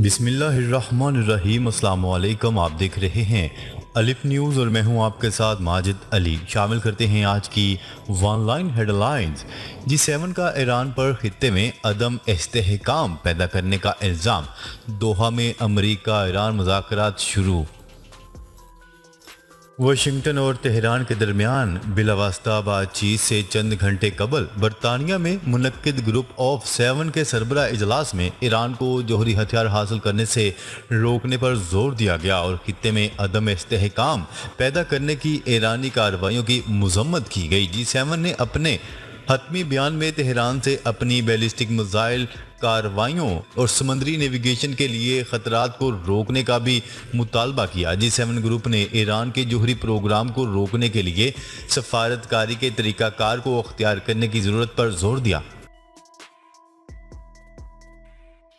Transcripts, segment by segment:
بسم اللہ الرحمن الرحیم۔ السلام علیکم، آپ دیکھ رہے ہیں الف نیوز اور میں ہوں آپ کے ساتھ ماجد علی۔ شامل کرتے ہیں آج کی one line head lines. G7 کا ایران پر خطے میں عدم استحکام پیدا کرنے کا الزام، دوحہ میں امریکہ ایران مذاکرات شروع۔ واشنگٹن اور تہران کے درمیان بلاواسطہ بات چیت سے چند گھنٹے قبل برطانیہ میں منعقد گروپ آف 7 کے سربراہ اجلاس میں ایران کو جوہری ہتھیار حاصل کرنے سے روکنے پر زور دیا گیا اور خطے میں عدم استحکام پیدا کرنے کی ایرانی کارروائیوں کی مذمت کی گئی۔ G7 نے اپنے حتمی بیان میں تہران سے اپنی بیلسٹک میزائل کارروائیوں اور سمندری نیویگیشن کے لیے خطرات کو روکنے کا بھی مطالبہ کیا۔ G7 گروپ نے ایران کے جوہری پروگرام کو روکنے کے لیے سفارتکاری کے طریقہ کار کو اختیار کرنے کی ضرورت پر زور دیا۔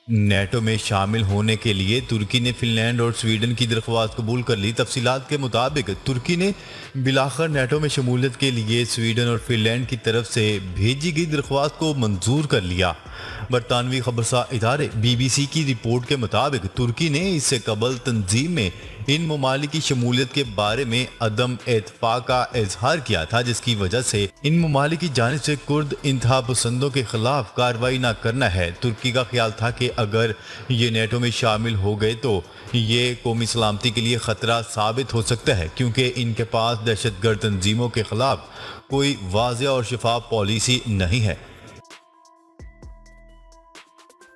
نیٹو میں شامل ہونے کے لیے ترکی نے فن لینڈ اور سویڈن کی درخواست قبول کر لی۔ تفصیلات کے مطابق ترکی نے بالآخر نیٹو میں شمولیت کے لیے سویڈن اور فن لینڈ کی طرف سے بھیجی گئی درخواست کو منظور کر لیا۔ برطانوی خبرساں ادارے BBC کی رپورٹ کے مطابق ترکی نے اس سے قبل تنظیم میں ان ممالک کی شمولیت کے بارے میں عدم اتفاق کا اظہار کیا تھا، جس کی وجہ سے ان ممالک کی جانب سے کرد انتہا پسندوں کے خلاف کارروائی نہ کرنا ہے۔ ترکی کا خیال تھا کہ اگر یہ نیٹو میں شامل ہو گئے تو یہ قومی سلامتی کے لیے خطرہ ثابت ہو سکتا ہے، کیونکہ ان کے پاس دہشت گرد تنظیموں کے خلاف کوئی واضح اور شفاف پالیسی نہیں ہے۔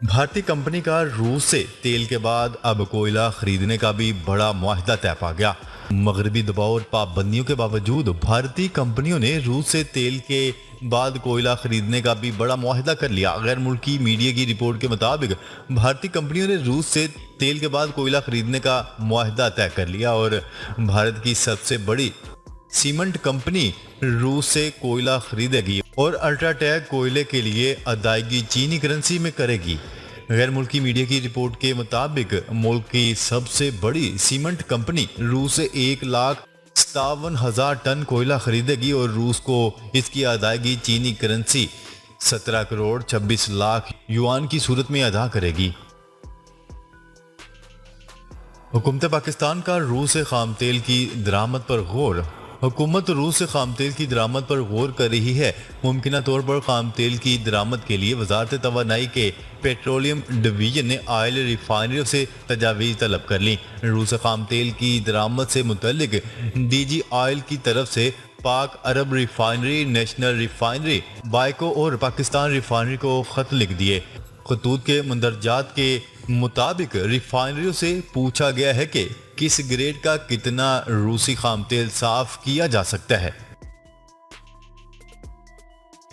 بھارتی کمپنی کا روس سے تیل کے بعد اب کوئلہ خریدنے کا بھی بڑا معاہدہ طے پا گیا۔ مغربی دباؤ اور پابندیوں کے باوجود بھارتی کمپنیوں نے روس سے تیل کے بعد کوئلہ خریدنے کا بھی بڑا معاہدہ کر لیا۔ غیر ملکی میڈیا کی رپورٹ کے مطابق بھارتی کمپنیوں نے روس سے تیل کے بعد کوئلہ خریدنے کا معاہدہ طے کر لیا اور بھارت کی سب سے بڑی سیمنٹ کمپنی روس سے کوئلہ خریدے گی اور الٹرا ٹیک کوئلے کے لیے ادائیگی چینی کرنسی میں کرے گی۔ غیر ملکی میڈیا کی رپورٹ کے مطابق ملک کی سب سے بڑی سیمنٹ کمپنی روس سے 1,57,000 ٹن کوئلہ خریدے گی اور روس کو اس کی ادائیگی چینی کرنسی 17 کروڑ 26 لاکھ یوان کی صورت میں ادا کرے گی۔ حکومت پاکستان کا روس سے خام تیل کی درآمد پر غور۔ حکومت روس سے خام تیل کی درآمد پر غور کر رہی ہے۔ ممکنہ طور پر خام تیل کی درآمد کے لیے وزارت توانائی کے پیٹرولیم ڈویژن نے آئل ریفائنریوں سے تجاویز طلب کر لی۔ روس سے خام تیل کی درآمد سے متعلق DG آئل کی طرف سے پاک عرب ریفائنری، نیشنل ریفائنری، بائیکو اور پاکستان ریفائنری کو خط لکھ دیے۔ خطوط کے مندرجات کے مطابق ریفائنریوں سے پوچھا گیا ہے کہ کس گریڈ کا کتنا روسی خام تیل صاف کیا جا سکتا ہے۔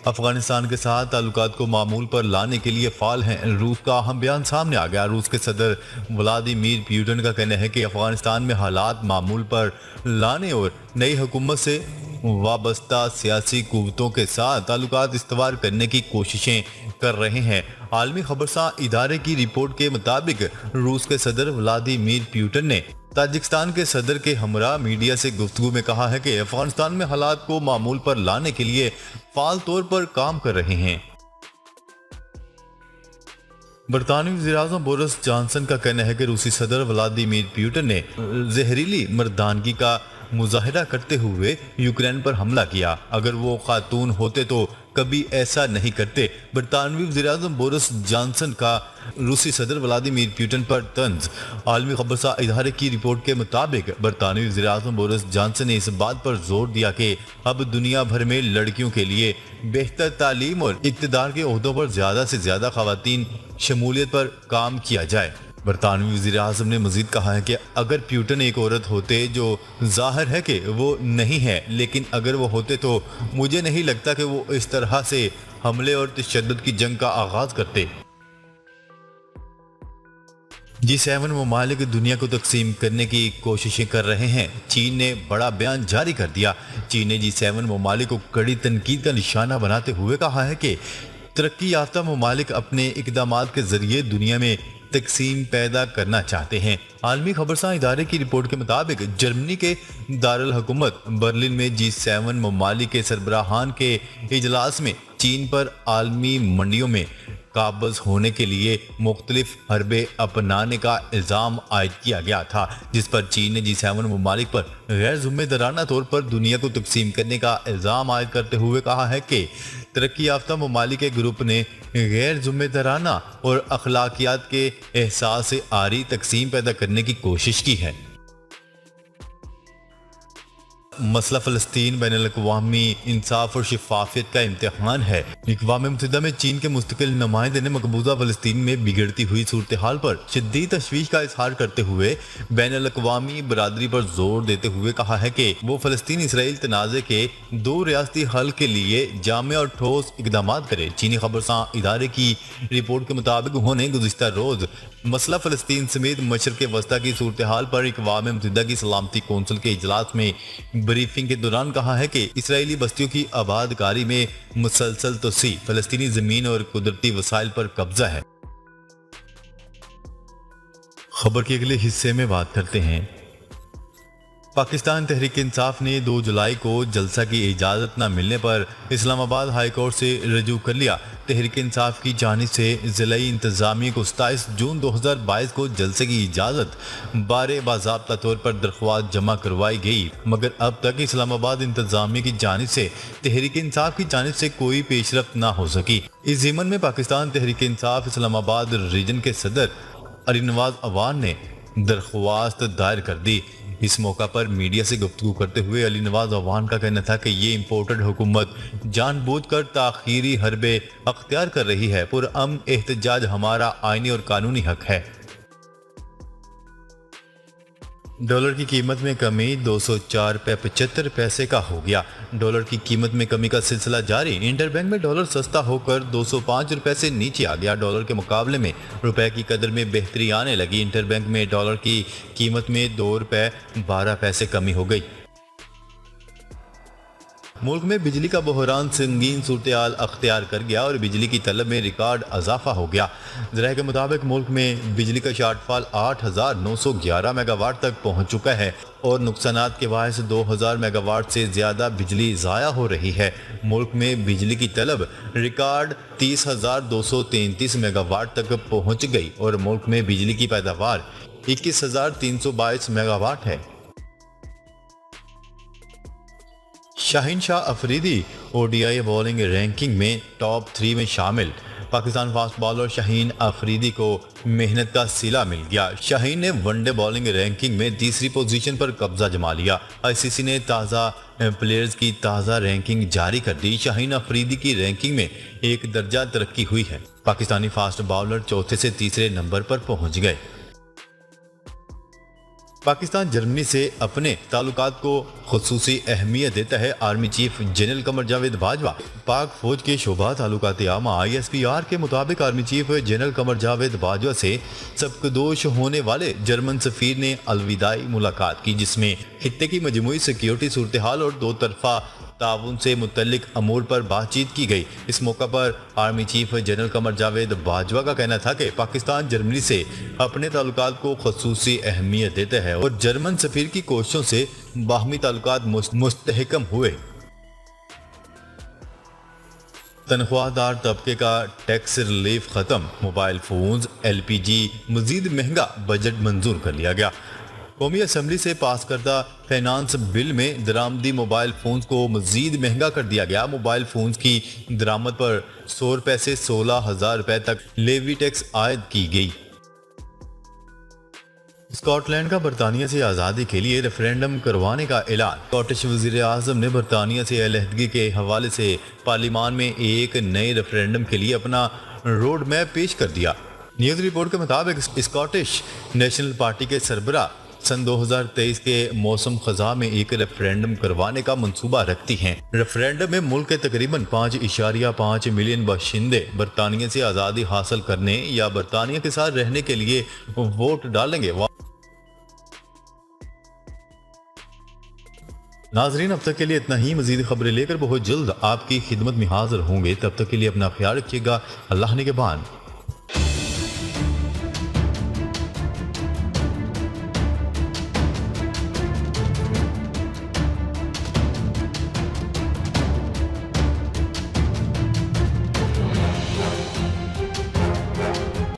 افغانستان کے ساتھ تعلقات کو معمول پر لانے کے لیے فعال ہیں۔ روس کا اہم بیان سامنے آ گیا۔ روس کے صدر ولادیمیر پیوٹن کا کہنا ہے کہ افغانستان میں حالات معمول پر لانے اور نئی حکومت سے وابستہ سیاسی قوتوں کے ساتھ تعلقات استوار کرنے کی کوششیں کر رہے ہیں۔ عالمی خبرساں ادارے کی رپورٹ کے مطابق روس کے صدر ولادیمیر پیوٹن نے تاجکستان کے صدر کے ہمراہ میڈیا سے گفتگو میں کہا ہے کہ افغانستان میں حالات کو معمول پر لانے کے لیے فعال طور پر کام کر رہے ہیں۔ برطانوی وزیر اعظم بورس جانسن کا کہنا ہے کہ روسی صدر ولادیمیر پیوٹن نے زہریلی مردانگی کا مظاہرہ کرتے ہوئے یوکرین پر حملہ کیا۔ اگر وہ خاتون ہوتے تو کبھی ایسا نہیں کرتے۔ برطانوی وزیر اعظم بورس جانسن کا روسی صدر ولادیمیر پیوٹن پر طنز۔ عالمی خبرساں ادارے کی رپورٹ کے مطابق برطانوی وزیر اعظم بورس جانسن نے اس بات پر زور دیا کہ اب دنیا بھر میں لڑکیوں کے لیے بہتر تعلیم اور اقتدار کے عہدوں پر زیادہ سے زیادہ خواتین شمولیت پر کام کیا جائے۔ برطانوی وزیر اعظم نے مزید کہا ہے کہ اگر پیوٹن ایک عورت ہوتے، جو ظاہر ہے کہ وہ نہیں ہے، لیکن اگر وہ ہوتے تو مجھے نہیں لگتا کہ وہ اس طرح سے حملے اور تشدد کی جنگ کا آغاز کرتے۔ G7 ممالک دنیا کو تقسیم کرنے کی کوششیں کر رہے ہیں۔ چین نے بڑا بیان جاری کر دیا۔ چین نے G7 ممالک کو کڑی تنقید کا نشانہ بناتے ہوئے کہا ہے کہ ترقی یافتہ ممالک اپنے اقدامات کے ذریعے دنیا میں تقسیم پیدا کرنا چاہتے ہیں۔ عالمی خبرساں ادارے کی رپورٹ کے مطابق جرمنی کے دارالحکومت برلن میں G7 ممالک کے سربراہان کے اجلاس میں چین پر عالمی منڈیوں میں قابض ہونے کے لیے مختلف حربے اپنانے کا الزام عائد کیا گیا تھا، جس پر چین نے G7 ممالک پر غیر ذمہ دارانہ طور پر دنیا کو تقسیم کرنے کا الزام عائد کرتے ہوئے کہا ہے کہ ترقی یافتہ ممالک کے گروپ نے غیر ذمہ دارانہ اور اخلاقیات کے احساس سے عاری تقسیم پیدا کرنے کی کوشش کی ہے۔ مسئلہ فلسطین بین الاقوامی انصاف اور شفافیت کا امتحان ہے۔ اقوام متحدہ میں چین کے مستقل نمائندے نے مقبوضہ فلسطین میں بگڑتی ہوئی صورتحال پر شدید تشویش کا اظہار کرتے ہوئے بین الاقوامی برادری پر زور دیتے ہوئے کہا ہے کہ وہ فلسطین اسرائیل تنازع کے دو ریاستی حل کے لیے جامع اور ٹھوس اقدامات کرے۔ چینی خبرساں ادارے کی رپورٹ کے مطابق انہوں نے گزشتہ روز مسئلہ فلسطین سمیت مشرق وسطیٰ کی صورتحال پر اقوام متحدہ کی سلامتی کونسل کے اجلاس میں بریفنگ کے دوران کہا ہے کہ اسرائیلی بستیوں کی آباد کاری میں مسلسل توسیع فلسطینی زمین اور قدرتی وسائل پر قبضہ ہے۔ خبر کے اگلے حصے میں بات کرتے ہیں۔ پاکستان تحریک انصاف نے 2 جولائی کو جلسہ کی اجازت نہ ملنے پر اسلام آباد ہائی کورٹ سے رجوع کر لیا۔ تحریک انصاف کی جانب سے ضلعی انتظامیہ کو 27 جون 2022 کو جلسے کی اجازت بارے باضابطہ طور پر درخواست جمع کروائی گئی، مگر اب تک اسلام آباد انتظامیہ کی جانب سے تحریک انصاف کی جانب سے کوئی پیش رفت نہ ہو سکی۔ اس ضمن میں پاکستان تحریک انصاف اسلام آباد ریجن کے صدر علی نواز اعوان نے درخواست دائر کر دی۔ اس موقع پر میڈیا سے گفتگو کرتے ہوئے علی نواز اعوان کا کہنا تھا کہ یہ امپورٹڈ حکومت جان بوجھ کر تاخیری حربے اختیار کر رہی ہے۔ پرامن احتجاج ہمارا آئینی اور قانونی حق ہے۔ ڈالر کی قیمت میں کمی 204.75 کا ہو گیا۔ ڈالر کی قیمت میں کمی کا سلسلہ جاری۔ انٹر بینک میں ڈالر سستا ہو کر 205 روپے سے نیچے آ گیا۔ ڈالر کے مقابلے میں روپے کی قدر میں بہتری آنے لگی۔ انٹر بینک میں ڈالر کی قیمت میں 2 روپے 12 پیسے کمی ہو گئی۔ ملک میں بجلی کا بحران سنگین صورتحال اختیار کر گیا اور بجلی کی طلب میں ریکارڈ اضافہ ہو گیا۔ ذرائع کے مطابق ملک میں بجلی کا شارٹ فال 8,911 میگا واٹ تک پہنچ چکا ہے اور نقصانات کے باعث 2,000 میگا واٹ سے زیادہ بجلی ضائع ہو رہی ہے۔ ملک میں بجلی کی طلب ریکارڈ 30,233 میگا واٹ تک پہنچ گئی اور ملک میں بجلی کی پیداوار 21,322 میگا واٹ ہے۔ شاہین شاہ افریدی ODI بولنگ رینکنگ میں ٹاپ 3 میں شامل۔ پاکستان فاسٹ بالر شاہین افریدی کو محنت کا صلہ مل گیا۔ شاہین نے ون ڈے بالنگ رینکنگ میں تیسری پوزیشن پر قبضہ جما لیا۔ ICC نے تازہ پلیئرز کی تازہ رینکنگ جاری کر دی۔ شاہین افریدی کی رینکنگ میں 1 درجہ ترقی ہوئی ہے۔ پاکستانی فاسٹ بالر چوتھے سے تیسرے نمبر پر پہنچ گئے۔ پاکستان جرمنی سے اپنے تعلقات کو خصوصی اہمیت دیتا ہے۔ Army chief general Qamar Javed Bajwa. پاک فوج کے شعبہ تعلقات عامہ ISPR کے مطابق army chief general Qamar Javed Bajwa سے سبکدوش ہونے والے جرمن سفیر نے الوداعی ملاقات کی، جس میں خطے کی مجموعی سیکیورٹی صورتحال اور 2 طرفہ تعاون سے متعلق امور پر بات چیت کی گئی۔ اس موقع پر army chief general Qamar Javed Bajwa کا کہنا تھا کہ پاکستان جرمنی سے اپنے تعلقات کو خصوصی اہمیت دیتا ہے اور جرمن سفیر کی کوششوں سے باہمی تعلقات مستحکم ہوئے۔ تنخواہ دار طبقے کا ٹیکس ریلیف ختم۔ موبائل فونز LPG مزید مہنگا، بجٹ منظور کر لیا گیا۔ قومی اسمبلی سے پاس کردہ فینانس بل میں درآمدی موبائل فونز کو مزید مہنگا کر دیا گیا۔ موبائل فونز کی درآمد پر 100 روپے سے 16,000 روپے تک لیوی ٹیکس عائد کی گئی۔ اسکاٹ لینڈ کا برطانیہ سے آزادی کے لیے ریفرینڈم کروانے کا اعلان۔ اسکاٹش وزیر اعظم نے برطانیہ سے علیحدگی کے حوالے سے پارلیمان میں ایک نئے ریفرینڈم کے لیے اپنا روڈ میپ پیش کر دیا۔ نیوز رپورٹ کے مطابق اسکاٹش نیشنل پارٹی کے سربراہ سن 2023 کے موسم خزاں میں ایک ریفرینڈم کروانے کا منصوبہ رکھتی ہیں۔ ریفرینڈم میں ملک کے تقریباً 5.5 ملین باشندے برطانیہ سے آزادی حاصل کرنے یا برطانیہ کے ساتھ رہنے کے لیے ووٹ ڈالیں گے۔ ناظرین، اب تک کے لیے اتنا ہی۔ مزید خبریں لے کر بہت جلد آپ کی خدمت میں حاضر ہوں گے۔ تب تک کے لیے اپنا خیال رکھیے گا۔ اللہ نگہبان۔